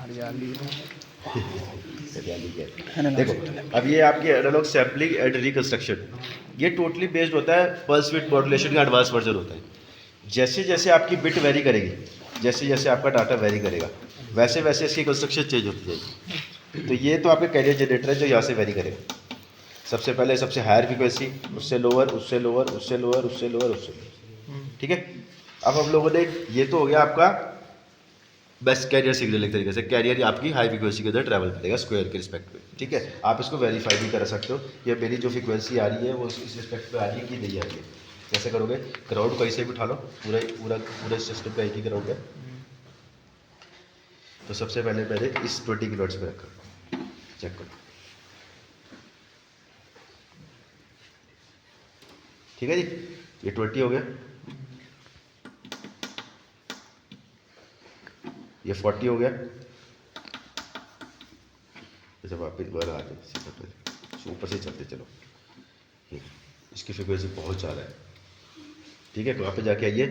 हरियाली हरियाली क्या देखो, अब ये आपकी एनालॉग सैम्पलिंग एंड रिकंस्ट्रक्शन, ये टोटली बेस्ड होता है पल्स विड्थ मॉड्यूलेशन का एडवांस वर्जन होता है। जैसे जैसे आपकी बिट वेरी करेगी, जैसे जैसे आपका डाटा वेरी करेगा, वैसे वैसे इसकी कंस्ट्रक्शन चेंज होती जाएगी। तो ये तो आपके कैरियर जनरेटर है जो यहाँ से वेरी करेगा। सबसे पहले सबसे हायर फ्रीक्वेंसी, उससे लोअर, उससे लोअर, उससे लोअर, उससे लोअर, उससे लोअर, ठीक है। अब हम लोगों ने, ये तो हो गया आपका बेस्ट कैरियर सिग्नल एक तरीके से। कैरियर आपकी हाई फ्रीक्वेंसी के अंदर ट्रैवल करेगा स्क्वायर के रिस्पेक्ट में, ठीक है। आप इसको वेरीफाई भी कर सकते हो कि मेरी जो फ्रीक्वेंसी आ रही है वो इस रिस्पेक्ट पे आ रही है कि नहीं आ रही है। कैसे करोगे, क्राउड कहीं से भी उठा लो, पूरा पूरा पूरे सिस्टम का एक ही क्राउड है। तो सबसे पहले मैंने इस 20 किलोहर्ट्ज़ पे रखा, चेक करो, ठीक है जी। ये 20 हो गया, ये 40 हो गया। जब आप दोबारा आ जाए ऊपर से चलते चलो, इसकी फ्रिक्वेंसी बहुत ज़्यादा है, ठीक है। तो वहाँ पे जाके आइए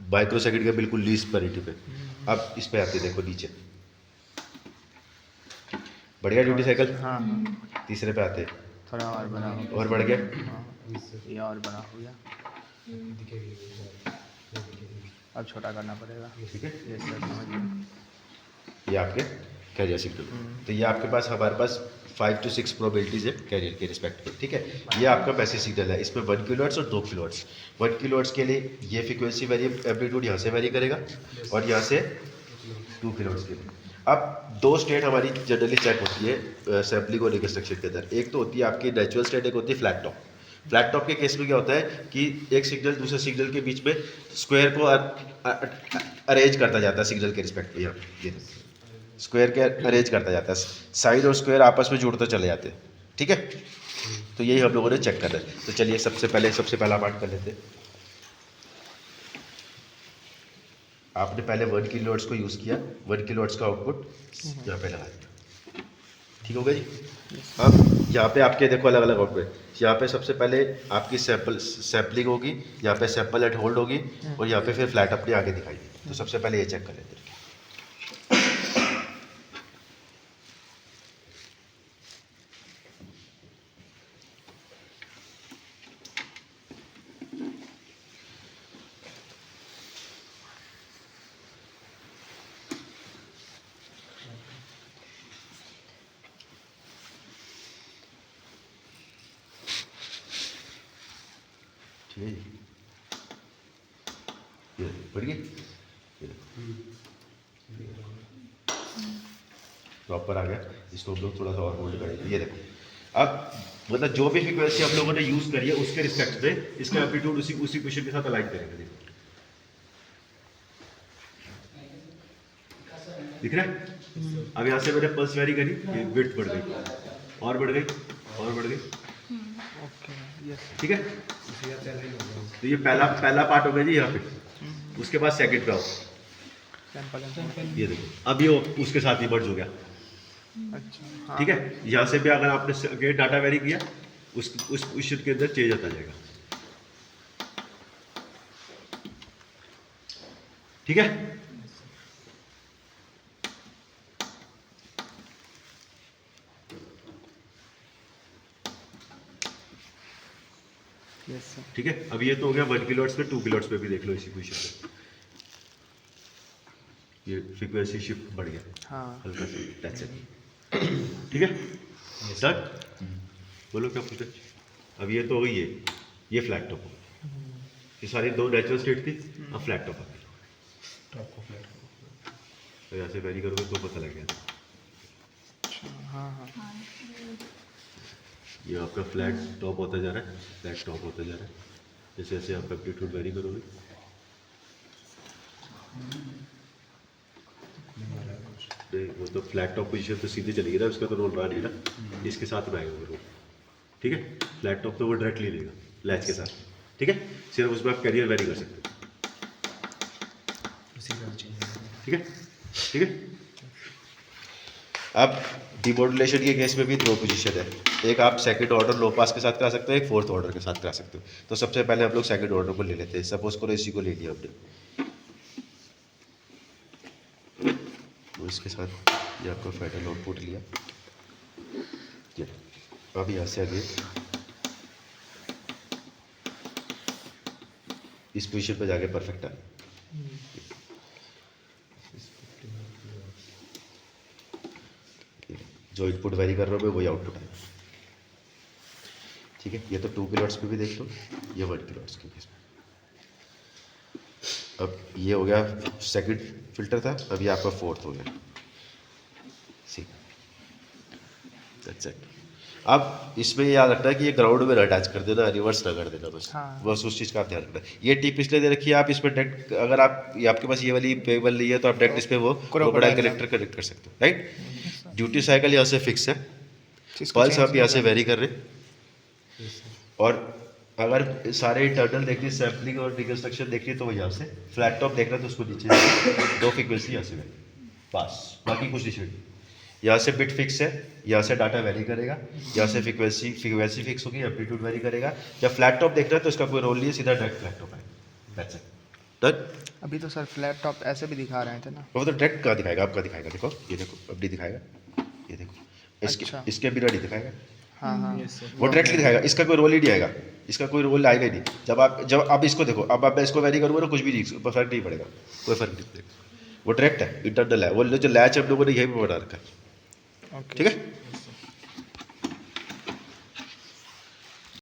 माइक्रो सेकंड के बिल्कुल लीस्ट पैरिटी पे। अब इस पे आते देखो नीचे, बढ़ गया ड्यूटी साइकिल। हाँ तीसरे पे आते, थोड़ा और बड़ा हो गया। और बढ़ गया, ये और बड़ा हो गया। अब छोटा करना पड़ेगा, ठीक है। ये सब समझ गए। ये आपके कैरियर सिग्नल। तो ये आपके पास, हमारे पास 5 to 6 प्रोबेबिलिटीज़ है कैरियर के रिस्पेक्ट पे, ठीक है। ये आपका मैसेज सिग्नल है, इसमें 1 किलोहर्ट्ज़ और 2 किलोहर्ट्ज़। 1 किलोहर्ट्ज़ के लिए ये फ्रीक्वेंसी वेरी, एम्पलीट्यूड यहाँ से वेरी करेगा, और यहाँ से 2 किलोहर्ट्ज़ के लिए। अब दो स्टेट हमारी जनरली चेक होती है सैम्पलिंग और रिकंस्ट्रक्शन के अंदर। एक तो होती है आपकी नेचुरल स्टेट, एक होती है फ्लैट टॉप। फ्लैट टॉप के केस में क्या होता है कि एक सिग्नल दूसरे सिग्नल के बीच में स्क्वायर को अरेंज करता जाता है सिग्नल के रिस्पेक्ट पे। यहाँ ये स्क्वायर के अरेंज करता जाता है, साइड और स्क्वायर आपस में जुड़ते चले जाते हैं, ठीक है। तो यही हम लोगों ने चेक करना है। तो चलिए सबसे पहला पार्ट कर लेते हैं। आपने पहले 1 किलोहर्ट्ज़ को यूज़ किया, 1 किलोहर्ट्ज़ का आउटपुट यहाँ पे लगा दिया, ठीक हो गया जी। अब यहाँ पे आपके देखो अलग अलग आउटपुट। यहाँ पे सबसे पहले आपकी सैम्पलिंग होगी, यहाँ पे सैम्पल एट होल्ड होगी, और यहाँ पे फिर फ्लैट अपने आगे दिखाई देगी। तो सबसे पहले ये चेक कर लेते हैं। ठीक है जी, ये बढ़ गई, प्रॉपर आ गया। इसको हम लोग थोड़ा सा और होल्ड करेंगे। ये देखो, अब मतलब जो भी फ्रीक्वेंसी हम लोगों ने यूज़ करी है उसके रिस्पेक्ट पे इसका एम्पलीट्यूड उसी क्वेश्चन के साथ अलाइन करेंगे। देखो दिख रहा है। अब यहाँ से मैंने पल्स वेरी करी, ये विड्थ बढ़ गई, और बढ़ गई, और बढ़ गई, ठीक है। तो ये पहला पार्ट हो गया जी यहाँ पे। उसके बाद सेकंड पे आओ, ये देखो अब ये उसके साथ ही मर्ज हो गया, अच्छा ठीक है। यहाँ से भी अगर आपने डाटा वेरी किया उस क्वेश्चन के अंदर चेंज आता जाएगा, ठीक है। ठीक है। अब ये तो हो गया 1 किलोहर्ट्ज़ पे, 2 किलोहर्ट्ज़ पे भी देख लो इसी क्वेश्चन पे। ये फ्रीक्वेंसी शिफ्ट बढ़ गया, हाँ हल्का सा टच है, ठीक है। डन, बोलो क्या पूछे। अब ये तो हो गई है, ये फ्लैट टॉप हो गई। ये सारी दो नेचुरल स्टेट थी, अब फ्लैट टॉप आ गई। तो यहाँ से वेरी करोगे तो पता लग गया। हाँ हाँ ये आपका फ्लैट टॉप होता जा रहा है, फ्लैट टॉप होता जा रहा है। जैसे जैसे आप एम्पलीट्यूड वेरी करोगे, वो तो फ्लैट टॉप पोजीशन तो सीधे चली गई ना, उसका तो रोल रहा नहीं ना, इसके साथ में आएगा वो रोल, ठीक है। फ्लैट टॉप तो वो डायरेक्टली लेगा लैच के साथ, ठीक है। सिर्फ उसमें आप कैरियर वेरी कर सकते हो, ठीक है, ठीक है। अब डिमॉड्यूलेशन के केस में भी दो पोजीशन है, एक आप सेकंड ऑर्डर लो पास के साथ करा सकते हो, एक फोर्थ ऑर्डर के साथ करा सकते हो। तो सबसे पहले हम लोग सेकंड ऑर्डर को ले लेते हैं। सपोज करो इसी को ले लिया हमने, तो इसके साथ ये आपका फेडरल आउटपुट लिया, ये अब यहाँ से आगे इस पोजीशन पे जाके परफेक्ट आ, जो इनपुट वेरी कर रहा हूँ मैं वही आउटपुट आएगा। ठीक है, ये तो 2 किलोहर्ट्ज़ पे भी देख लो, ये 1 किलोहर्ट्ज़ के केस में। अब ये हो गया सेकंड फिल्टर था, अब ये आपका फोर्थ हो गया। See that's it. अब इसमें याद रखना है कि ये ग्राउंड में अटैच कर देना, रिवर्स ना कर देना बस। हाँ। बस उस चीज़ का आप ध्यान रखना है। ये टिप इसलिए दे रखी है, आप इसमें डायरेक्ट अगर आप ये आपके पास ये वाली पेबल नहीं है तो आप डायरेक्ट इस पे वो क्रोकोडाइल कनेक्टर कनेक्ट कर सकते हो, राइट। ड्यूटी साइकिल यहाँ से फिक्स है, पल्स आप यहाँ से वेरी कर रहे हैं, और अगर सारे इंटरनल देखिए सैम्पलिंग और रिकंस्ट्रक्शन देखिए तो वो यहाँ से फ्लैट टॉप देख रहे तो उसको नीचे 2 फ्रीक्वेंसी यहाँ से पास, बाकी कुछ नहीं। यहाँ से बिट फिक्स है, यहाँ से डाटा वेरी करेगा, यहाँ से फ्रीक्वेंसी फिक्स होगी, एम्पलीट्यूड वेरी करेगा। जब फ्लैट टॉप देख रहे हैं तो इसका कोई रोल नहीं है, सीधा डायरेक्ट फ्लैट टॉप है। That's it, done. अभी तो सर फ्लैट टॉप ऐसे भी दिखा रहे थे ना। वो तो डायरेक्ट कहाँ दिखाएगा, आपका दिखाएगा, देखो ये देखो अब नहीं दिखाएगा, ये देखो अच्छा। इसके बिना नहीं दिखाएगा, हाँ हाँ वो डायरेक्टली दिखाएगा, इसका कोई रोल ही नहीं आएगा, इसका कोई रोल आएगा ही नहीं। जब आप इसको देखो, अब मैं इसको वेरी करूँगा ना, कुछ भी नहीं, फर्क नहीं पड़ेगा, कोई फर्क नहीं पड़ेगा, वो डायरेक्ट है, इंटरनल है, वो जो लैच हम लोगों ने यहीं पर बना रखा है। ओके ठीक है।